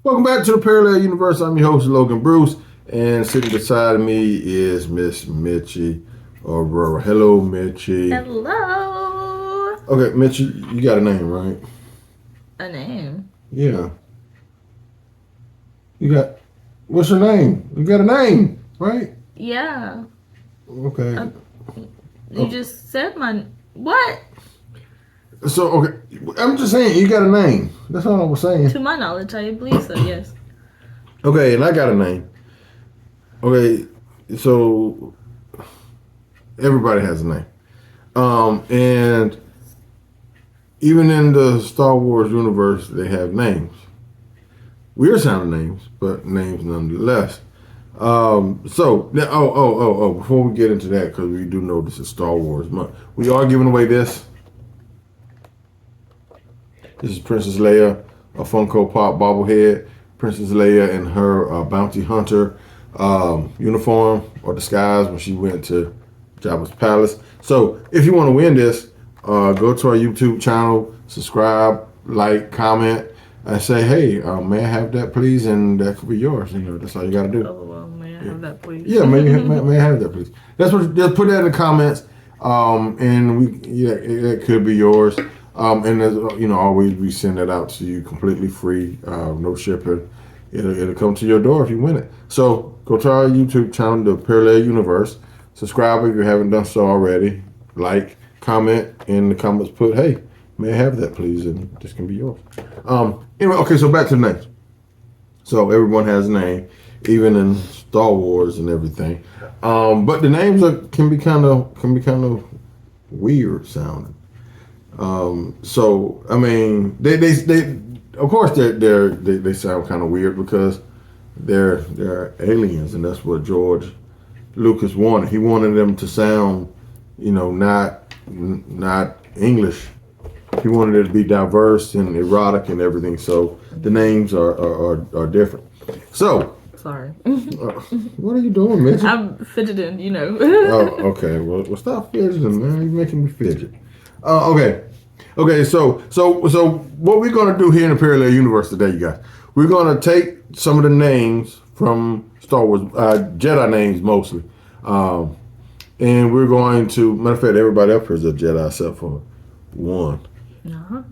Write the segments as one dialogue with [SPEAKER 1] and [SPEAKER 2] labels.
[SPEAKER 1] Welcome back to the Parallel Universe. I'm your host, Logan Bruce, and sitting beside me is Miss Mitchie Aurora. Hello, Mitchie.
[SPEAKER 2] Hello.
[SPEAKER 1] Okay, Mitchie, you got a name, right?
[SPEAKER 2] A name?
[SPEAKER 1] Yeah. What's your name? You got a name, right?
[SPEAKER 2] Yeah.
[SPEAKER 1] Okay.
[SPEAKER 2] You just said what?
[SPEAKER 1] So, okay, I'm just saying, you got a name. That's all I was saying.
[SPEAKER 2] To my knowledge, I believe so, yes.
[SPEAKER 1] Okay, and I got a name. Okay, so everybody has a name. And even in the Star Wars universe, they have names. Weird sounding names, but names nonetheless. Before we get into that, because we do know this is Star Wars month, we are giving away this. This is Princess Leia, a Funko Pop bobblehead. Princess Leia in her bounty hunter uniform or disguise when she went to Jabba's palace. So if you want to win this, go to our YouTube channel, subscribe, like, comment, and say, hey, may I have that, please? And that could be yours. You know, that's all you got to do.
[SPEAKER 2] Oh, well, may I have that, please?
[SPEAKER 1] Yeah, may I have that, please? Just put that in the comments, it could be yours. And as always, we send that out to you completely free, no shipping. It'll come to your door if you win it. So go to our YouTube channel, The Parallel Universe. Subscribe if you haven't done so already. Like, comment in the comments. Put, hey, may I have that, please? And this can be yours. Anyway, okay. So back to the names. So everyone has a name, even in Star Wars and everything. But the names can be kind of weird sounding. So I mean, they of course they sound kind of weird because they're aliens, and that's what George Lucas wanted. He wanted them to sound, not English. He wanted it to be diverse and erotic and everything. So the names are different. So.
[SPEAKER 2] Sorry.
[SPEAKER 1] What are you doing, Mitch?
[SPEAKER 2] I'm fidgeting,
[SPEAKER 1] Oh, okay. Well, stop fidgeting, man. You're making me fidget. Okay. So what we're gonna do here in the Parallel Universe today, you guys, we're gonna take some of the names from Star Wars, Jedi names mostly, and we're going to. Matter of fact, everybody up here is a Jedi except for one.
[SPEAKER 2] Uh-huh.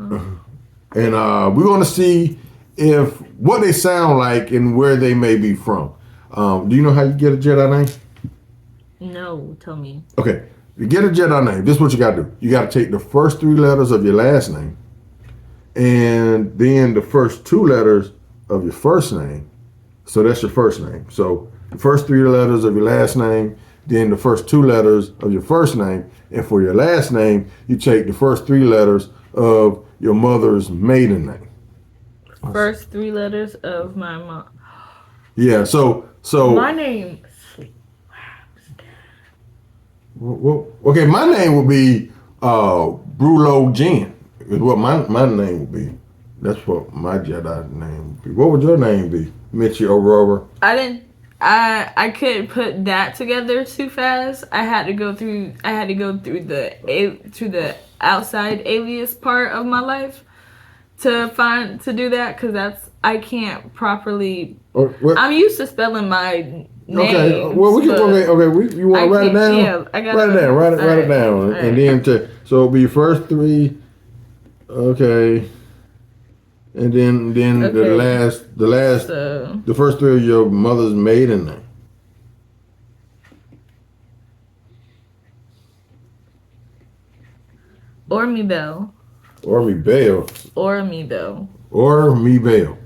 [SPEAKER 1] And we're gonna see what they sound like and where they may be from. Do you know how you get a Jedi name?
[SPEAKER 2] No, tell me.
[SPEAKER 1] Okay. You get a Jedi name. This is what you got to do. You got to take the first 3 letters of your last name and then the first 2 letters of your first name. So that's your first name. So the first 3 letters of your last name, then the first 2 letters of your first name. And for your last name, you take the first 3 letters of your mother's maiden name.
[SPEAKER 2] First 3 letters of my mom.
[SPEAKER 1] Yeah, so
[SPEAKER 2] My name.
[SPEAKER 1] Well, okay, my name would be Brulo Jen. Is what my name would be. That's what my Jedi name would be. What would your name be, Mitchie Aurora?
[SPEAKER 2] I couldn't put that together too fast. I had to go through the outside alias part of my life to do that, because I can't properly. I'm used to spelling my names.
[SPEAKER 1] Okay, well we can. You want to write it down?
[SPEAKER 2] Yeah, I got.
[SPEAKER 1] Write it down. Write it down,
[SPEAKER 2] right.
[SPEAKER 1] And then so it'll be your first 3. Okay. And then the first 3 of your mother's maiden name.
[SPEAKER 2] Ormy Bell.
[SPEAKER 1] Ormy Bell.
[SPEAKER 2] Ormy Bell.
[SPEAKER 1] Ormy Bell.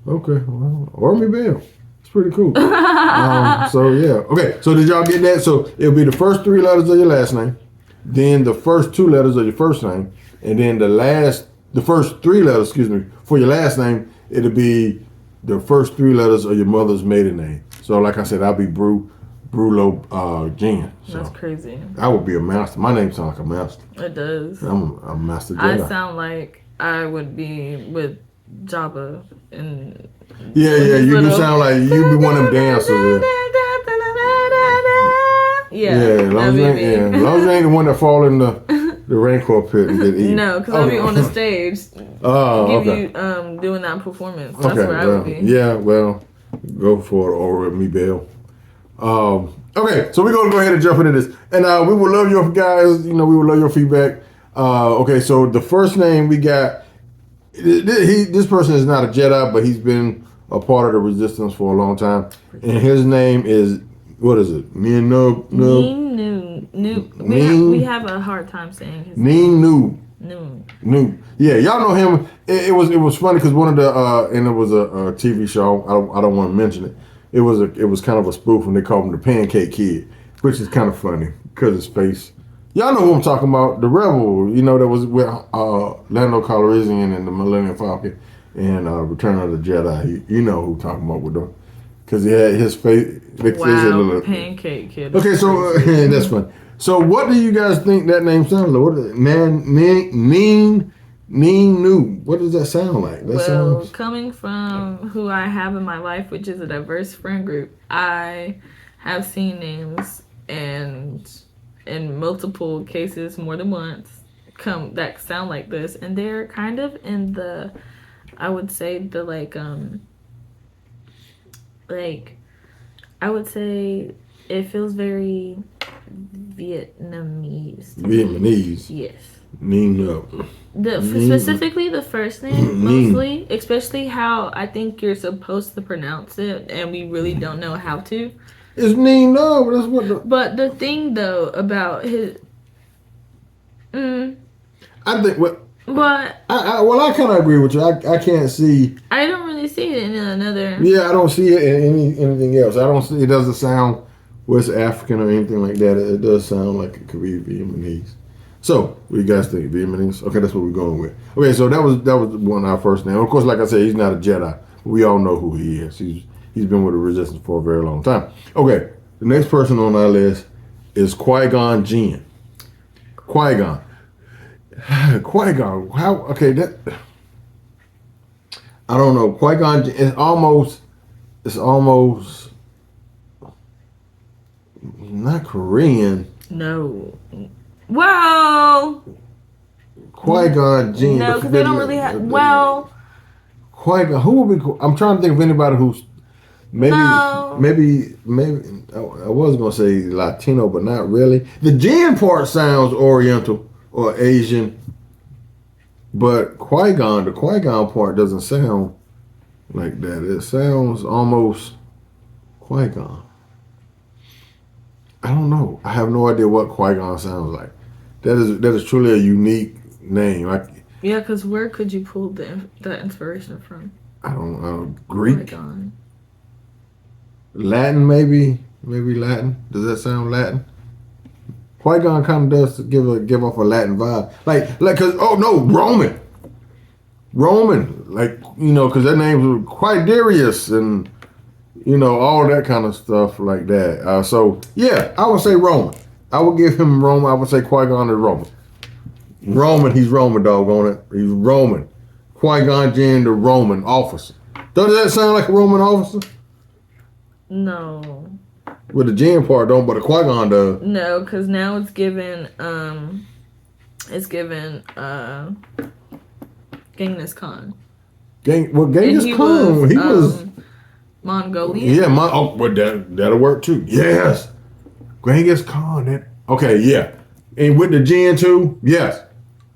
[SPEAKER 1] Okay, well, Ormy Bell. It's pretty cool. So yeah. Okay, so did y'all get that? So it'll be the first 3 letters of your last name, then the first 2 letters of your first name, and then the first 3 letters, for your last name, it'll be the first 3 letters of your mother's maiden name. So like I said, I'll be Brulo Jen. So
[SPEAKER 2] that's crazy.
[SPEAKER 1] I would be a master. My name sounds like a master.
[SPEAKER 2] It does.
[SPEAKER 1] I'm a master Jedi.
[SPEAKER 2] I sound like I would be with Jabba and.
[SPEAKER 1] Yeah, you do sound like you be one of them dancers.
[SPEAKER 2] Yeah,
[SPEAKER 1] as long as you ain't the one that fall in the the Rancor pit and get eaten.
[SPEAKER 2] No, because I'll be on the stage.
[SPEAKER 1] Oh,
[SPEAKER 2] give
[SPEAKER 1] okay.
[SPEAKER 2] You doing that performance. That's where I
[SPEAKER 1] well,
[SPEAKER 2] would be.
[SPEAKER 1] yeah, well, go for it or me bail. Okay, so we're gonna go ahead and jump into this, and we would love your guys. We would love your feedback. Okay, so the first name we got, this person is not a Jedi, but he's been a part of the Resistance for a long time, and his name is, what is it? Neen
[SPEAKER 2] We have a hard time saying his
[SPEAKER 1] name.
[SPEAKER 2] New.
[SPEAKER 1] Yeah, y'all know him. It was funny because one of the and it was a TV show. I don't want to mention it. It was kind of a spoof, and they called him the Pancake Kid, which is kind of funny because his face. Y'all know who I'm talking about, the Rebel. That was with Lando Calrissian and the Millennium Falcon and Return of the Jedi. You know who I'm talking about with them, because he had his face.
[SPEAKER 2] Wow, Pancake Kid.
[SPEAKER 1] Okay, so that's funny. So, what do you guys think that name sounds like? What is it? Neen New. What does that sound like?
[SPEAKER 2] Coming from who I have in my life, which is a diverse friend group, I have seen names and in multiple cases, more than once, that sound like this, and they're kind of in the, I would say the I would say it feels very Vietnamese. Yes. Specifically the first name, mostly, especially how I think you're supposed to pronounce it, and we really don't know how to.
[SPEAKER 1] It's Neen No. That's what.
[SPEAKER 2] But the thing though about his,
[SPEAKER 1] I think what.
[SPEAKER 2] But
[SPEAKER 1] I kind of agree with you. I can't see.
[SPEAKER 2] I don't really see it in another.
[SPEAKER 1] Yeah, I don't see it in anything else. I don't see. It doesn't sound West African or anything like that. It does sound like it could be Vietnamese. So, what do you guys think? Vietnamese? Okay, that's what we're going with. Okay, so that was one of our first names. Of course, like I said, he's not a Jedi. We all know who he is. He's been with the Resistance for a very long time. Okay, the next person on our list is Qui-Gon Jinn. Qui-Gon. Qui-Gon. How? Okay, that. I don't know. Qui-Gon. It's almost not Korean.
[SPEAKER 2] No. Well.
[SPEAKER 1] Qui-Gon Jinn.
[SPEAKER 2] No, because they don't really have. Well.
[SPEAKER 1] Qui-Gon. Who would be? I'm trying to think of anybody who's maybe. I was gonna say Latino, but not really. The Jinn part sounds Oriental or Asian, but the Qui-Gon part doesn't sound like that. It sounds almost Qui-Gon. I don't know. I have no idea what Qui-Gon sounds like. That is truly a unique name.
[SPEAKER 2] Yeah, because where could you pull that inspiration from?
[SPEAKER 1] I don't know. Greek?
[SPEAKER 2] Qui-Gon.
[SPEAKER 1] Latin, maybe Latin. Does that sound Latin? Qui-Gon kind of does give off a Latin vibe, cause Roman, because their names were Quidarius and all that kind of stuff like that. So yeah, I would say Roman. I would give him Roman. I would say Qui-Gon is Roman. He's Roman, doggone it. He's Roman. Qui-Gon Jinn, the Roman officer. Doesn't that sound like a Roman officer?
[SPEAKER 2] No.
[SPEAKER 1] With the Jinn part don't, but the Qui-Gon does.
[SPEAKER 2] No, because now it's given Genghis Khan.
[SPEAKER 1] Genghis Khan, he was
[SPEAKER 2] Mongolian.
[SPEAKER 1] Yeah, that'll work too. Yes. Genghis Khan. Okay, yeah. And with the Jinn too, yes.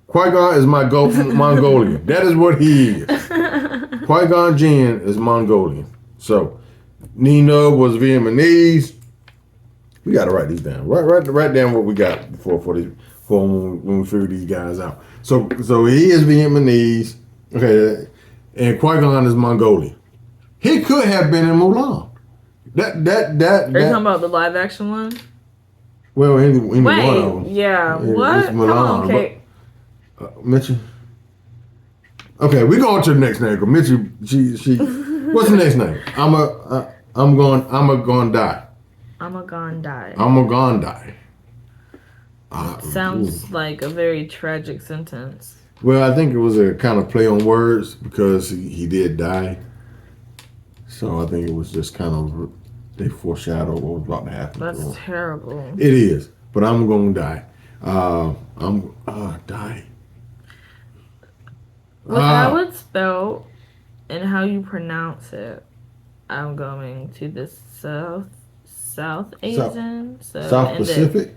[SPEAKER 1] Qui-Gon is Mongolian. That is what he is. Qui-Gon Jinn is Mongolian. So, Nina was Vietnamese. We got to write these down. Write down what we got for when we figure these guys out. So he is Vietnamese. Okay, and Qui-Gon is Mongolian. He could have been in Mulan.
[SPEAKER 2] Are you talking about the live action one?
[SPEAKER 1] Well, any one of them.
[SPEAKER 2] Yeah. What?
[SPEAKER 1] It's Mulan. Okay. Mitchie. Okay, we going to the next name. Mitchie, she. What's the next name? I'm gonna die.
[SPEAKER 2] I'm a gonna die. Sounds like a very tragic sentence.
[SPEAKER 1] Well, I think it was a kind of play on words because he did die. So I think it was just kind of, they foreshadowed what was about to happen.
[SPEAKER 2] That's terrible.
[SPEAKER 1] It is, but I'm going to die. I'm Die.
[SPEAKER 2] With how it's spelled and how you pronounce it, I'm going to the South Asian.
[SPEAKER 1] South Pacific?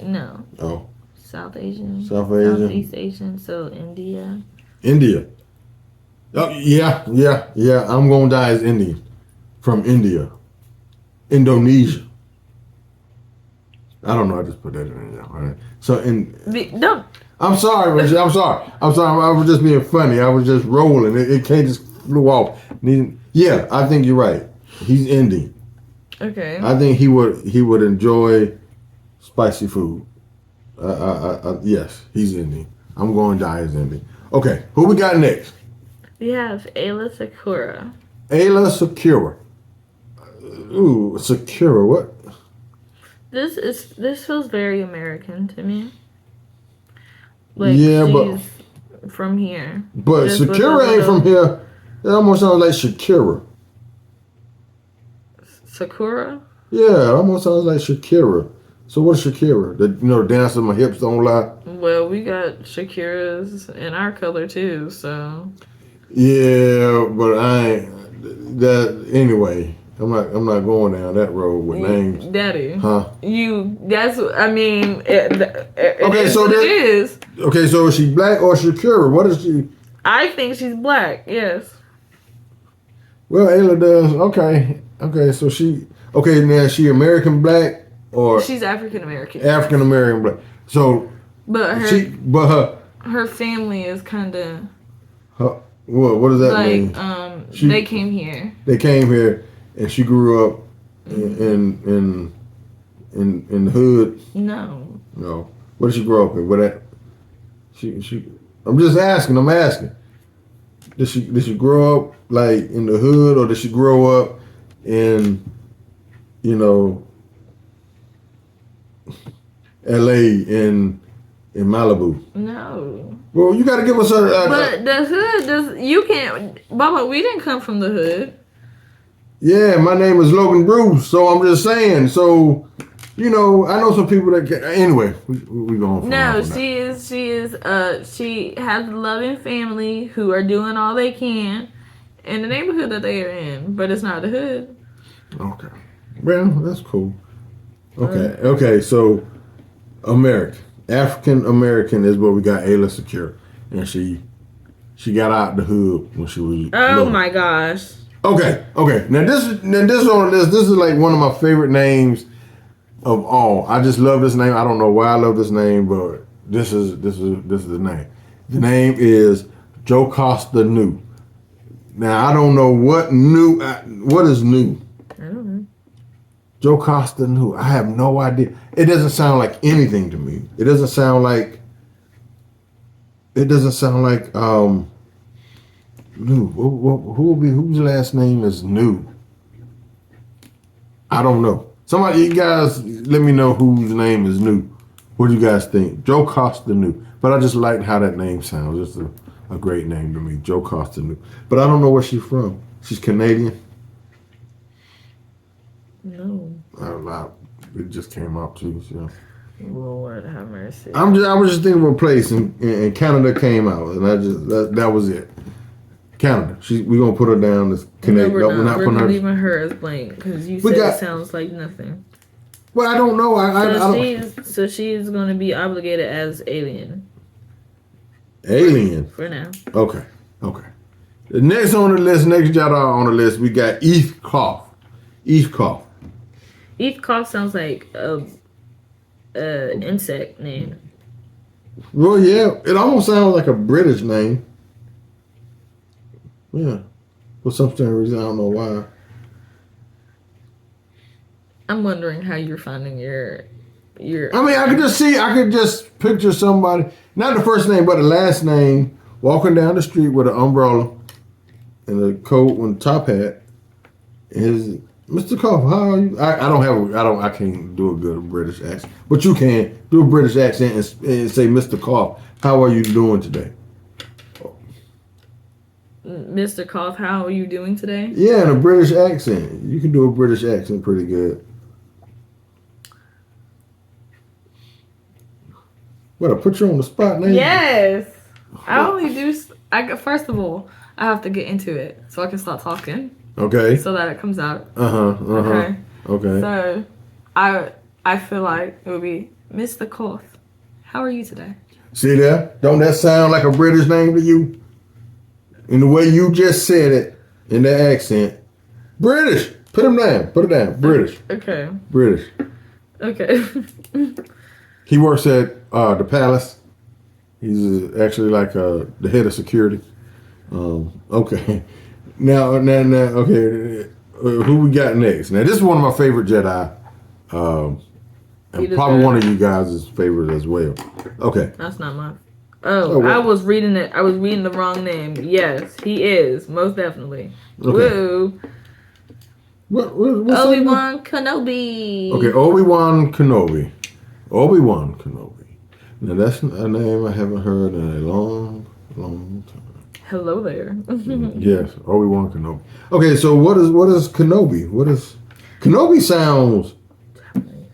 [SPEAKER 2] No.
[SPEAKER 1] Oh.
[SPEAKER 2] South Asian.
[SPEAKER 1] South Asian.
[SPEAKER 2] Southeast Asian. So India.
[SPEAKER 1] India. Oh, yeah. I'm going to die as Indian. From India. Indonesia. I don't know. I just put that in there. All right. So,
[SPEAKER 2] Don't.
[SPEAKER 1] I'm sorry, Richard. I'm sorry. I was just being funny. I was just rolling. It can't just flew off. Yeah, I think you're right. He's Indian.
[SPEAKER 2] Okay.
[SPEAKER 1] I think he would enjoy spicy food. Yes, he's Indian. I'm going to die as Indian. Okay, who we got next?
[SPEAKER 2] We have Ayla Sakura.
[SPEAKER 1] Ayla Sakura. Ooh, Sakura. What?
[SPEAKER 2] This feels very American to me. Like
[SPEAKER 1] Yeah,
[SPEAKER 2] she's from here.
[SPEAKER 1] But
[SPEAKER 2] Just
[SPEAKER 1] Sakura ain't from here. It almost sounds like Shakira.
[SPEAKER 2] Sakura?
[SPEAKER 1] Yeah, it almost sounds like Shakira. So what's Shakira? The dance with my hips don't lie.
[SPEAKER 2] Well, we got Shakira's in our color too, so.
[SPEAKER 1] Yeah, but I ain't that anyway. I'm not going down that road with names.
[SPEAKER 2] Daddy.
[SPEAKER 1] Huh?
[SPEAKER 2] That's, I mean,
[SPEAKER 1] okay, so
[SPEAKER 2] it is.
[SPEAKER 1] Okay, so is she black or Shakira? What is she?
[SPEAKER 2] I think she's black, yes.
[SPEAKER 1] Well, Ayla does. Okay, so now is she American black or?
[SPEAKER 2] She's African American.
[SPEAKER 1] African American black. So.
[SPEAKER 2] But her family is kind of.
[SPEAKER 1] What does that mean?
[SPEAKER 2] They came here.
[SPEAKER 1] They came here. And she grew up in the hood.
[SPEAKER 2] No.
[SPEAKER 1] What did she grow up in? What that? She. I'm just asking. Did she grow up like in the hood, or did she grow up in, L.A. in Malibu?
[SPEAKER 2] No.
[SPEAKER 1] Well, you got to give us a.
[SPEAKER 2] But the hood you can't. Baba, we didn't come from the hood.
[SPEAKER 1] Yeah, my name is Logan Bruce, so I'm just saying. So, I know some people that can, anyway. We going.
[SPEAKER 2] No, she is. She has a loving family who are doing all they can in the neighborhood that they are in, but it's not the hood.
[SPEAKER 1] Okay, well, that's cool. Okay. So, African American is what we got. Ayla Secure, and she got out the hood when she was.
[SPEAKER 2] Oh
[SPEAKER 1] little.
[SPEAKER 2] My gosh.
[SPEAKER 1] Okay. Now this on this is like one of my favorite names of all. I just love this name. I don't know why I love this name, but this is the name. The name is Joe Costa New. Now I don't know what is new.
[SPEAKER 2] I don't know.
[SPEAKER 1] Joe Costa New. I have no idea. It doesn't sound like anything to me. It doesn't sound like. New. Whose last name is New? I don't know. Somebody, you guys, let me know whose name is New. What do you guys think? Joe Costa New. But I just like how that name sounds. It's a great name to me, Joe Costa New. But I don't know where she's from. She's Canadian.
[SPEAKER 2] No.
[SPEAKER 1] It just came out too. So.
[SPEAKER 2] Lord have mercy.
[SPEAKER 1] I was just thinking of a place, and Canada came out, and that was it. Canada. We're gonna put her down as Canadian.
[SPEAKER 2] No, we're not. We're
[SPEAKER 1] putting her.
[SPEAKER 2] leaving her as blank because you said it sounds like nothing.
[SPEAKER 1] Well, I don't know.
[SPEAKER 2] So she's gonna be obligated as alien.
[SPEAKER 1] Alien.
[SPEAKER 2] For now.
[SPEAKER 1] Okay. The next on the list, next Jedi on the list, we got Eve Koff. Eve Koff
[SPEAKER 2] sounds like a insect name.
[SPEAKER 1] Well, yeah, it almost sounds like a British name. Yeah, for some reason I don't know why.
[SPEAKER 2] I'm wondering how you're finding your.
[SPEAKER 1] I mean, I could just picture somebody, not the first name, but the last name, walking down the street with an umbrella and a coat and top hat. Is Mr. Koff? How are you? I can't do a good British accent, but you can do a British accent and say, Mr. Koff, how are you doing today?
[SPEAKER 2] Mr. Koff, how are you doing today?
[SPEAKER 1] Yeah, in a British accent. You can do a British accent pretty good. What, I put you on the spot now?
[SPEAKER 2] Yes. I only do. First of all, I have to get into it so I can start talking.
[SPEAKER 1] Okay.
[SPEAKER 2] So that it comes out.
[SPEAKER 1] Okay. Okay.
[SPEAKER 2] So, I feel like it would be Mr. Koth. How are you today?
[SPEAKER 1] See there? Don't that sound like a British name to you? In the way you just said it, in the accent. British. Put him down. Put it down. British.
[SPEAKER 2] Okay.
[SPEAKER 1] British.
[SPEAKER 2] Okay.
[SPEAKER 1] He works at the palace. He's actually like the head of security. Okay. Now, okay. Who we got next? Now, this is one of my favorite Jedi. And probably one of you guys' favorite as well. Okay.
[SPEAKER 2] That's not mine. Oh, I was reading it. I was reading the wrong name. Yes, he is. Most definitely. Okay. Woo.
[SPEAKER 1] What's
[SPEAKER 2] Obi-Wan Kenobi.
[SPEAKER 1] Okay, Obi-Wan Kenobi. Obi-Wan Kenobi. Now, that's a name I haven't heard in a long, long time.
[SPEAKER 2] Hello there.
[SPEAKER 1] Yes, Obi-Wan Kenobi. Okay, so what is Kenobi? What is Kenobi sounds?
[SPEAKER 2] Japanese.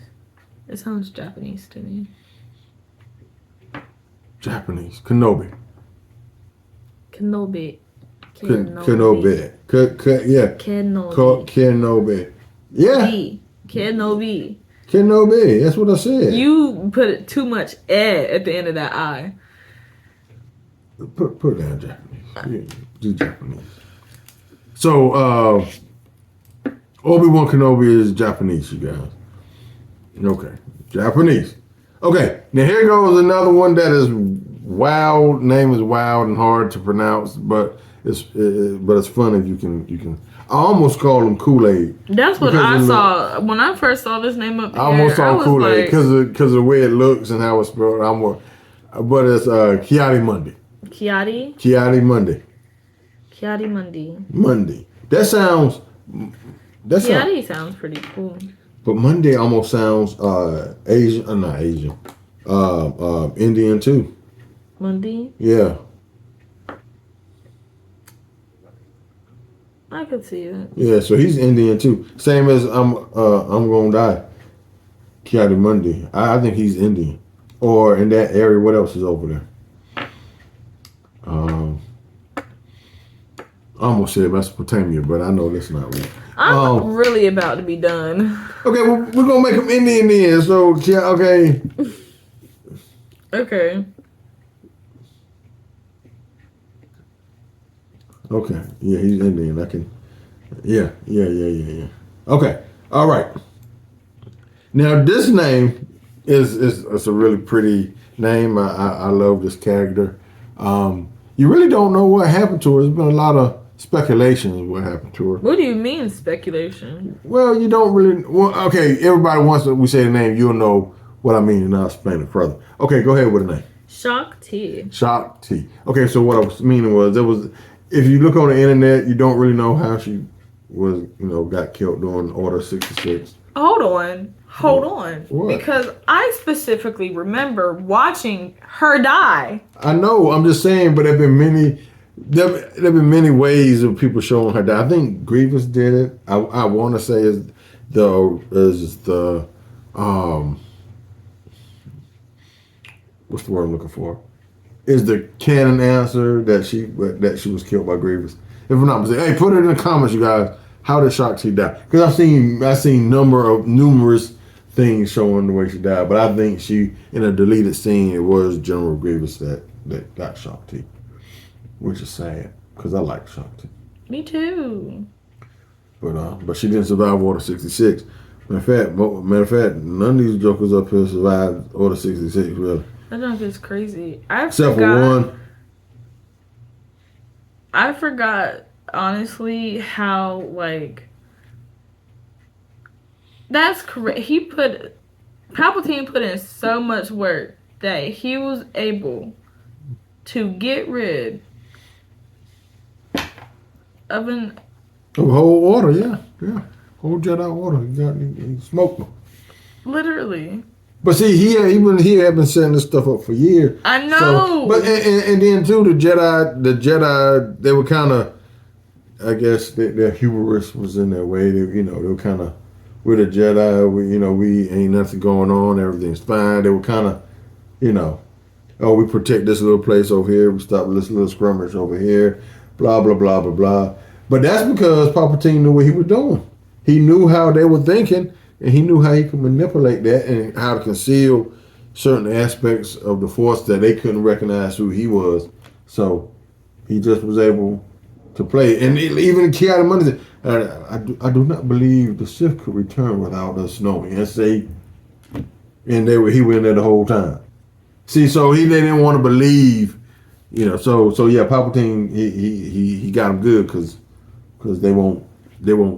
[SPEAKER 2] It sounds Japanese to me.
[SPEAKER 1] Japanese. Kenobi.
[SPEAKER 2] Kenobi.
[SPEAKER 1] Kenobi. Yeah. Kenobi. Yeah.
[SPEAKER 2] Kenobi.
[SPEAKER 1] Kenobi. That's what I said.
[SPEAKER 2] You put too much at the end of that I.
[SPEAKER 1] Put down Japanese. Do Japanese. So Obi-Wan Kenobi is Japanese, you guys. Okay. Japanese. Okay. Now here goes another one that is wild. Name is wild and hard to pronounce, but it's fun if you can. I almost called him Kool-Aid.
[SPEAKER 2] That's what I saw when I first saw this name up here.
[SPEAKER 1] I almost saw Kool-Aid because of the way it looks and how it's spelled. But it's Kiadi Mundi.
[SPEAKER 2] Kiadi
[SPEAKER 1] Mundi. That sounds.
[SPEAKER 2] Kiadi sounds pretty cool.
[SPEAKER 1] But Monday almost sounds Asian. Not Asian. Indian too.
[SPEAKER 2] Mundi?
[SPEAKER 1] Yeah.
[SPEAKER 2] I could see that.
[SPEAKER 1] Yeah, so he's Indian too. Same as I'm gonna die. Kiadi Mundi. I think he's Indian. Or in that area, what else is over there? I almost said Mesopotamia, but I know that's not right.
[SPEAKER 2] I'm really about to be done.
[SPEAKER 1] Okay, well, we're gonna make him Indian then. So yeah, okay.
[SPEAKER 2] Okay.
[SPEAKER 1] Okay. Yeah, he's Indian. I can. Yeah. Okay. All right. Now this name is a really pretty name. I love this character. You really don't know what happened to her. There's been a lot of speculation of what happened to her.
[SPEAKER 2] What do you mean speculation?
[SPEAKER 1] Well, you don't really. Well, okay. Everybody wants we say the name, you'll know what I mean, and I'll explain it further. Okay, go ahead with the name.
[SPEAKER 2] Shakti.
[SPEAKER 1] Shakti. Okay, so what I was meaning was if you look on the internet, you don't really know how she was, got killed during Order 66.
[SPEAKER 2] Hold on.
[SPEAKER 1] What?
[SPEAKER 2] Because I specifically remember watching her die.
[SPEAKER 1] I know. I'm just saying, but there've been many ways of people showing her die. I think Grievous did it. I want to say is the what's the word I'm looking for? Is the canon answer that she was killed by Grievous? If I'm not mistaken, hey, put it in the comments, you guys. How did Shakti die? Because I've seen numerous things showing the way she died, but I think in a deleted scene, it was General Grievous that got Shakti, which is sad because I like Shakti.
[SPEAKER 2] Me too.
[SPEAKER 1] But she didn't survive Order 66. Matter of fact, none of these jokers up here survived Order 66 really.
[SPEAKER 2] That junk is crazy.
[SPEAKER 1] Except for one.
[SPEAKER 2] I forgot, honestly, how, that's correct. Palpatine put in so much work that he was able to get rid of a
[SPEAKER 1] whole order, yeah. Whole Jedi order. He smoked them.
[SPEAKER 2] Literally.
[SPEAKER 1] But see, he had been setting this stuff up for years.
[SPEAKER 2] I know.
[SPEAKER 1] So, but and then too, the Jedi, they were kind of, I guess, their hubris was in their way. They were kind of, we're the Jedi. We ain't nothing going on. Everything's fine. They were kind of, Oh, we protect this little place over here. We stop this little skirmish over here. Blah blah blah blah blah. But that's because Palpatine knew what he was doing. He knew how they were thinking, and he knew how he could manipulate that and how to conceal certain aspects of the Force that they couldn't recognize who he was. So he just was able to play. And even Kiara Money said, I do not believe the Sith could return without us knowing. And say, and he was in there the whole time. See, so they didn't want to believe, So yeah, Palpatine he got him good because they won't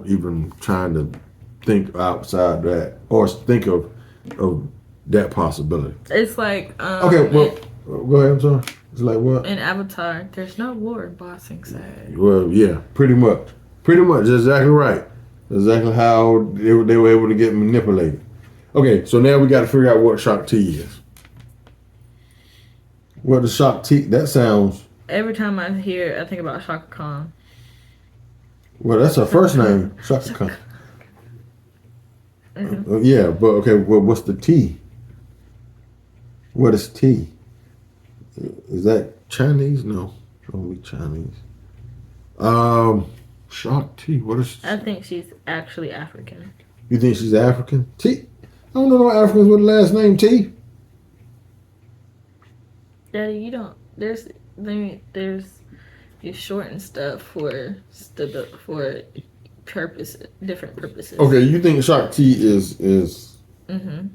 [SPEAKER 1] even trying to think outside that or think of that possibility.
[SPEAKER 2] It's like
[SPEAKER 1] okay, well, go ahead. I'm sorry. It's like what?
[SPEAKER 2] In Avatar, there's no war bossing side.
[SPEAKER 1] Well, yeah, pretty much. That's exactly right. Exactly how they were able to get manipulated. Okay, so now we got to figure out what Shakti is. What the Shakti? That sounds.
[SPEAKER 2] Every time I hear, I think about Shaka Khan.
[SPEAKER 1] Well, that's her first name, Shaka Khan.
[SPEAKER 2] Mm-hmm.
[SPEAKER 1] Yeah, but okay. Well, what's the T? What is T? Is that Chinese? No, only Chinese. Shakti. What is?
[SPEAKER 2] I think she's actually African.
[SPEAKER 1] You think she's African? T. I don't know no Africans with the last name T.
[SPEAKER 2] Daddy, you don't. There's you shorten stuff for purposes, different purposes.
[SPEAKER 1] Okay, you think Shakti is?
[SPEAKER 2] Mm-hmm.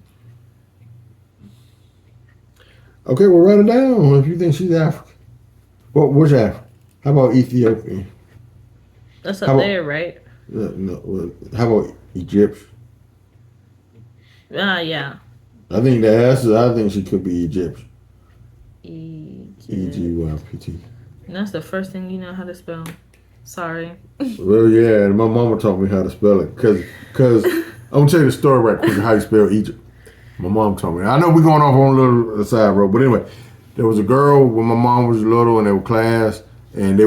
[SPEAKER 1] Okay, well, write it down if you think she's African. Which African? How about Ethiopian?
[SPEAKER 2] That's up there, right?
[SPEAKER 1] No. How about Egyptian?
[SPEAKER 2] Yeah.
[SPEAKER 1] I think I think she could be Egyptian. Egypt.
[SPEAKER 2] And that's the first thing you know how to spell. Sorry.
[SPEAKER 1] Well, yeah, and my mama taught me how to spell it. Because I'm going to tell you the story right quick how you spell Egypt. My mom taught me. I know we're going off on a little side road, but anyway, there was a girl when my mom was little in their class, and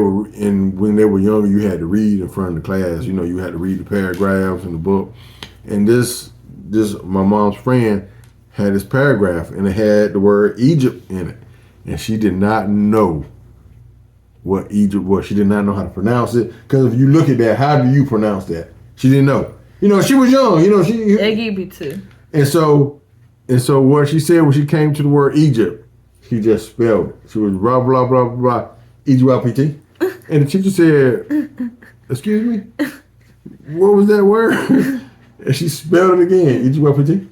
[SPEAKER 1] when they were younger, you had to read in front of the class. You had to read the paragraphs in the book. And this my mom's friend had this paragraph, and it had the word Egypt in it. And she did not know what Egypt was. She did not know how to pronounce it. Because if you look at that, how do you pronounce that? She didn't know. She was young.
[SPEAKER 2] Egypt.
[SPEAKER 1] And so what she said when she came to the word Egypt, she just spelled it. She was blah, blah, blah, blah, Egypt. And the teacher said, excuse me? What was that word? And she spelled it again, Egypt.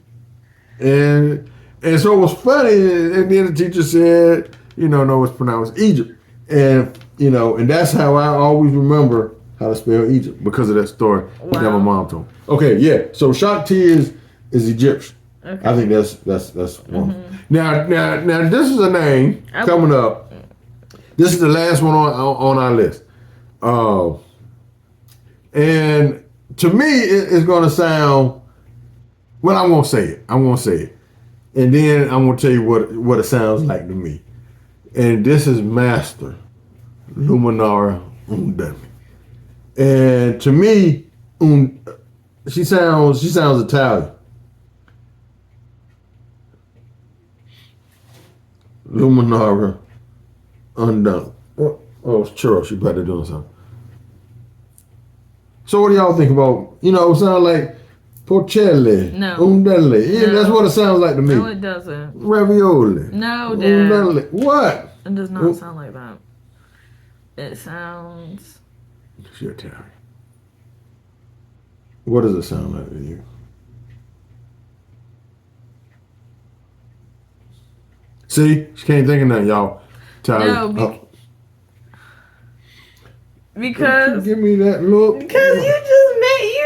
[SPEAKER 1] And so it was funny, and then the teacher said, no, it's pronounced Egypt. And, and that's how I always remember how to spell Egypt, because of that story that my mom told me. Okay, yeah, so Shakti is Egyptian. Okay. I think that's one. Mm-hmm. Now this is a name coming up. This is the last one on our list. And to me, it's going to sound, well, I'm going to say it. And then I'm going to tell you what it sounds like to me. And this is Master Luminara Undemi. And to me, she sounds Italian. Luminara Undemi. Oh, it's churro. She better doing something. So what do y'all think about, it sounds like Porcelli.
[SPEAKER 2] No.
[SPEAKER 1] Undeli. Yeah, that's what it sounds like to me.
[SPEAKER 2] No, it doesn't.
[SPEAKER 1] Ravioli.
[SPEAKER 2] No, Dad.
[SPEAKER 1] Undeli. What?
[SPEAKER 2] It does not sound like that. It sounds...
[SPEAKER 1] She's Italian. What does it sound like to you? See? She can't think of nothing, y'all.
[SPEAKER 2] No, because...
[SPEAKER 1] Give me that look.
[SPEAKER 2] Because you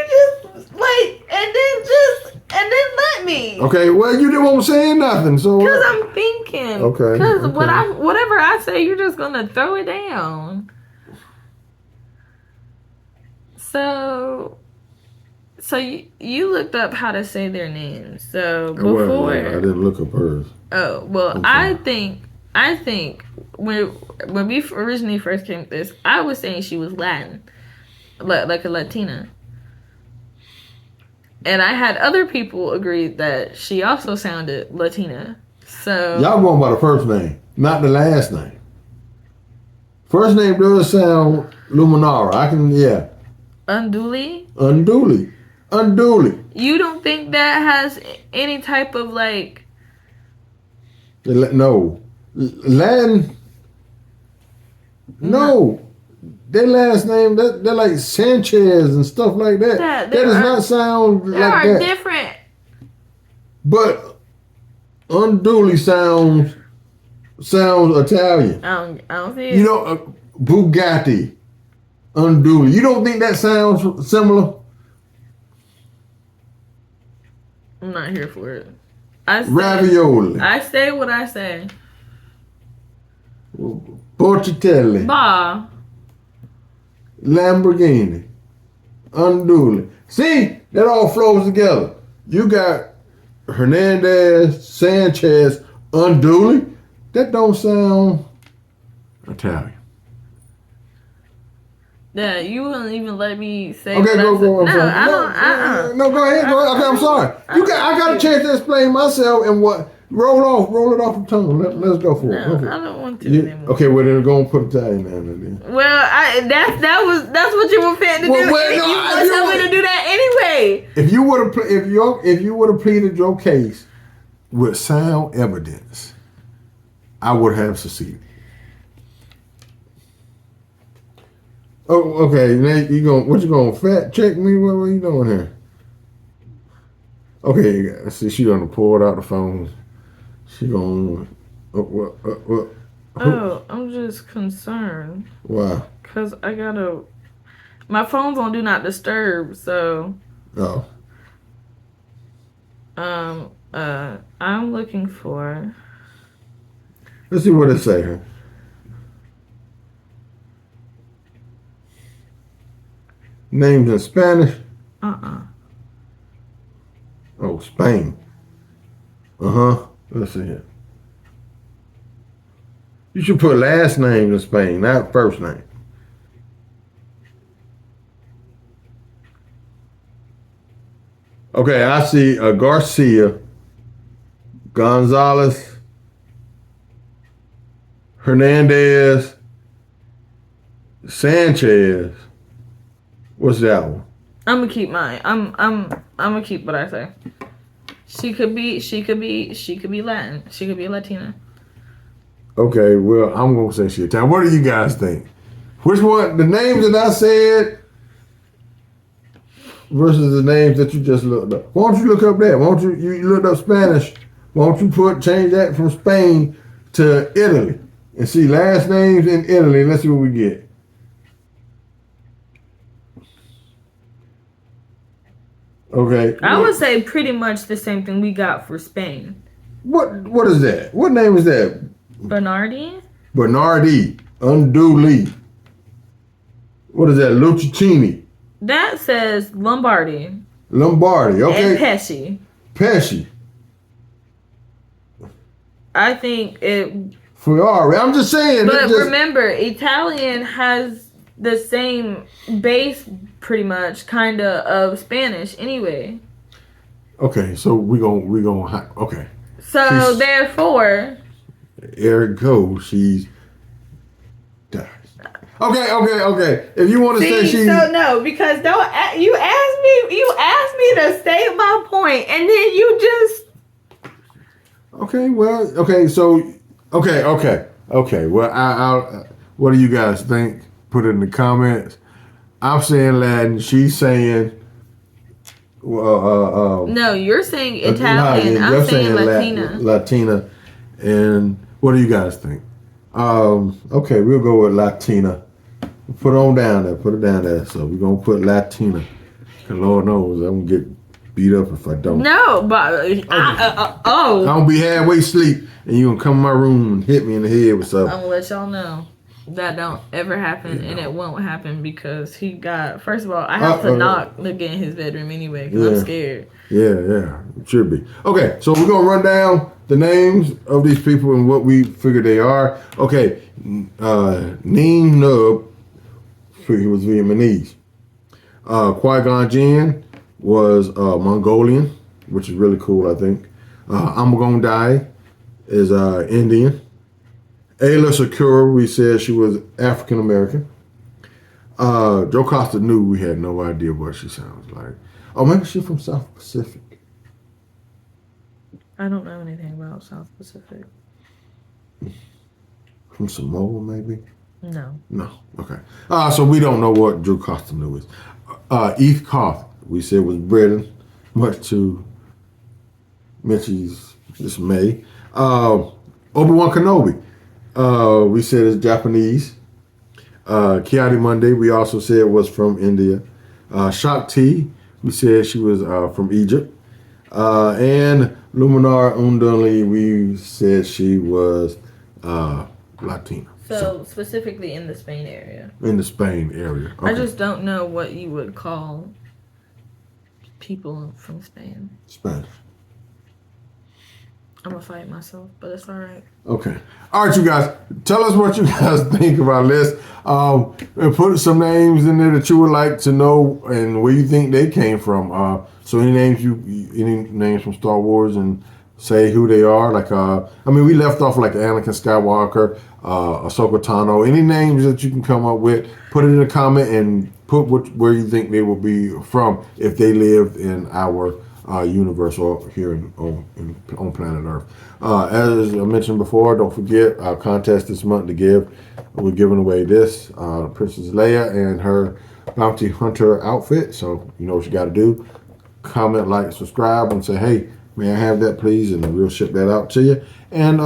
[SPEAKER 2] just wait, and then let me.
[SPEAKER 1] Okay, well, you didn't want to say nothing, so...
[SPEAKER 2] Because I'm thinking.
[SPEAKER 1] Okay.
[SPEAKER 2] Because whatever I say, you're just going to throw it down. So you looked up how to say their names. So before...
[SPEAKER 1] Well, I didn't look up hers.
[SPEAKER 2] Oh, well, I think when we originally first came to this, I was saying she was Latin, like a Latina. And I had other people agree that she also sounded Latina. So
[SPEAKER 1] Y'all going by the first name, not the last name. First name does sound Luminara. I can, yeah.
[SPEAKER 2] unduly.
[SPEAKER 1] Unduly.
[SPEAKER 2] You don't think that has any type of like?
[SPEAKER 1] No. Latin. No. Their last name, they're like Sanchez and stuff like that. That does not sound like that.
[SPEAKER 2] They are different.
[SPEAKER 1] But unduly sounds Italian.
[SPEAKER 2] I don't see it.
[SPEAKER 1] You know, Bugatti. Unduly. You don't think that sounds similar?
[SPEAKER 2] I'm not here for it.
[SPEAKER 1] Ravioli.
[SPEAKER 2] I say what I say.
[SPEAKER 1] Portatelli.
[SPEAKER 2] Bah.
[SPEAKER 1] Lamborghini. Unduly. See, that all flows together. You got Hernandez, Sanchez, unduly. That don't sound Italian.
[SPEAKER 2] Yeah, you wouldn't even let me say.
[SPEAKER 1] Okay, go.
[SPEAKER 2] No, I don't.
[SPEAKER 1] No, go ahead. Okay, I'm sorry. I got a chance to explain myself and what. Roll it off the tongue. Let's go for it.
[SPEAKER 2] No, I don't want to anymore.
[SPEAKER 1] Okay, well then go and put Italian down then.
[SPEAKER 2] Well, that's what you were fit to do. You want me to do that anyway.
[SPEAKER 1] If you would have pleaded your case with sound evidence, I would have succeeded. Oh, okay. Now what you gonna fact check me? What are you doing here? Okay, see, she gonna pull it out the phone. She gonna.
[SPEAKER 2] Oh, I'm just concerned.
[SPEAKER 1] Why?
[SPEAKER 2] Cause I gotta. My phone's on do not disturb, so.
[SPEAKER 1] Oh.
[SPEAKER 2] I'm looking for.
[SPEAKER 1] Let's see what it say here. Names in Spanish. Oh, Spain. Let's see here. You should put last name in Spain, not first name. Okay, I see Garcia, Gonzalez, Hernandez, Sanchez. What's that one?
[SPEAKER 2] I'm gonna keep mine. I'm gonna keep what I say. She could be Latin. She could be Latina.
[SPEAKER 1] Okay, well, I'm gonna say she Italian. What do you guys think? Which one? The names that I said versus the names that you just looked up. Why don't you look up that? Why don't you looked up Spanish? Why don't you change that from Spain to Italy and see last names in Italy? Let's see what we get. Okay.
[SPEAKER 2] I would say pretty much the same thing we got for Spain.
[SPEAKER 1] What is that? What name is that?
[SPEAKER 2] Bernardi?
[SPEAKER 1] Bernardi. Unduly. What is that? Lucchini.
[SPEAKER 2] That says Lombardi.
[SPEAKER 1] Lombardi. Okay.
[SPEAKER 2] And Pesci.
[SPEAKER 1] Pesci.
[SPEAKER 2] I think it.
[SPEAKER 1] Ferrari. I'm just saying.
[SPEAKER 2] But remember, Italian has the same base, pretty much, kind of Spanish anyway.
[SPEAKER 1] Okay, so we gonna okay.
[SPEAKER 2] So therefore,
[SPEAKER 1] ergo, she's dies. Okay. If you want to say she's
[SPEAKER 2] no, because you asked me to state my point, and then you just.
[SPEAKER 1] Okay. Well. Okay. So. Okay. Well, I what do you guys think? Put it in the comments. I'm saying Latin. She's saying.
[SPEAKER 2] No, you're saying Italian. I'm saying Latina.
[SPEAKER 1] Latina. And what do you guys think? Okay, we'll go with Latina. Put it down there. So we're gonna put Latina. And Lord knows I'm gonna get beat up if I don't.
[SPEAKER 2] No, but
[SPEAKER 1] I'm gonna be halfway asleep and you gonna come in my room and hit me in the head with something.
[SPEAKER 2] I'm gonna let y'all know that don't ever happen, and it won't happen because he got. First of all, I have to knock to get in his bedroom anyway because I'm scared. Yeah,
[SPEAKER 1] it should be. Okay, so we're gonna run down the names of these people and what we figure they are. Okay, Neen Nub, he was Vietnamese. Qui-Gon Jinn was Mongolian, which is really cool, I think. I'm Gonna Die is Indian. Ayla Secura, we said she was African American. Joe Costa knew we had no idea what she sounds like. Oh, maybe she's from South Pacific.
[SPEAKER 2] I don't know anything about South Pacific.
[SPEAKER 1] From Samoa, maybe?
[SPEAKER 2] No.
[SPEAKER 1] No. Okay. So we don't know what Joe Costa knew is. Eve Koth, we said was Britain, much to Mitchie's dismay. Obi-Wan Kenobi, we said is Japanese. Kiadi Monday, we also said was from India. Shakti, we said she was from Egypt. And Luminar Unduli, we said she was Latina.
[SPEAKER 2] So specifically in the Spain area.
[SPEAKER 1] In the Spain area. Okay.
[SPEAKER 2] I just don't know what you would call people from Spain.
[SPEAKER 1] Spanish.
[SPEAKER 2] I'm gonna fight myself, but it's all right.
[SPEAKER 1] Okay. All right, you guys. Tell us what you guys think about this. And put some names in there that you would like to know and where you think they came from. So any names from Star Wars and say who they are. Like we left off like Anakin Skywalker, Ahsoka Tano. Any names that you can come up with, put it in a comment and put where you think they will be from if they lived in our universe or here on planet Earth. As I mentioned before, don't forget our contest this month to give. We're giving away this Princess Leia and her bounty hunter outfit. So you know what you got to do. Comment, like, subscribe, and say, hey, may I have that, please? And we'll ship that out to you. And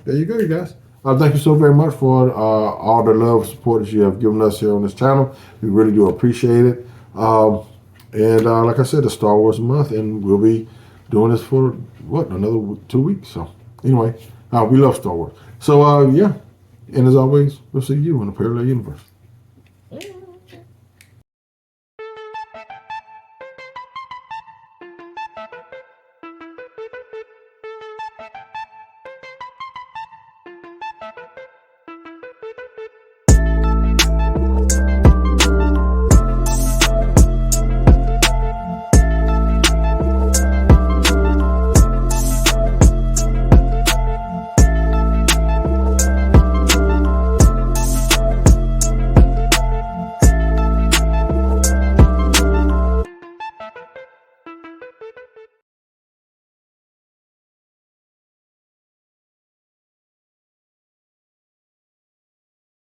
[SPEAKER 1] there you go, you guys. Thank you so very much for all the love and support that you have given us here on this channel. We really do appreciate it. And like I said, it's Star Wars month, and we'll be doing this for, another 2 weeks. So anyway, we love Star Wars. So, yeah. And as always, we'll see you in the parallel universe.